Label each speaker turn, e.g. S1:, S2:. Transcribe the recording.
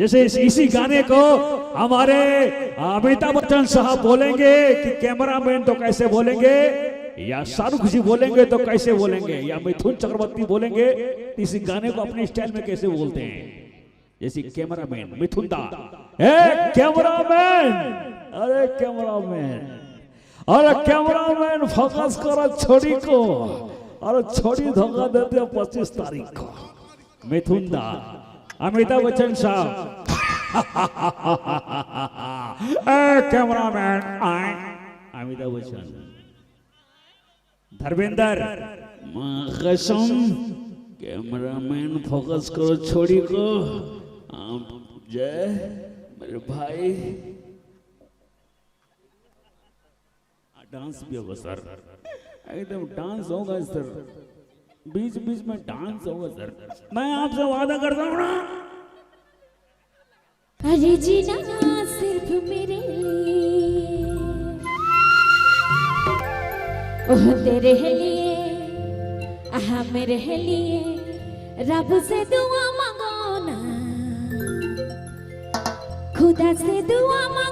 S1: जैसे इसी गाने को हमारे अमिताभ बच्चन साहब बोलेंगे कि कैमरामैन तो कैसे बोलेंगे, या शाहरुख जी बोलेंगे तो कैसे बोलेंगे, या मिथुन चक्रवर्ती बोलेंगे तो इसी गाने को अपने स्टाइल में कैसे बोलते हैं। जैसे कैमरामैन मिथुन दा, कैमरामैन, अरे कैमरामैन, अरे कैमरामैन फोकस करो छोड़ी को, अरे छोड़ी धोखा देते हो 25 तारीख को। मिथुन दा, अमिताभ बच्चन साहब, कैमरामैन, अमिताभ बच्चन, धर्मेंद्र, कसम, कैमरामैन फोकस करो छोड़ी को। जय मेरे भाई, डांस भी होगा सर, एकदम डांस होगा सर, बीच बीच में डांस होगा सर, मैं आपसे वादा करता हूँ ना।
S2: अरे जीना सिर्फ मेरे लिए, ओह तेरे लिए, आहा मेरे लिए, रब से दुआ मांगो ना, खुदा से दुआ मांगो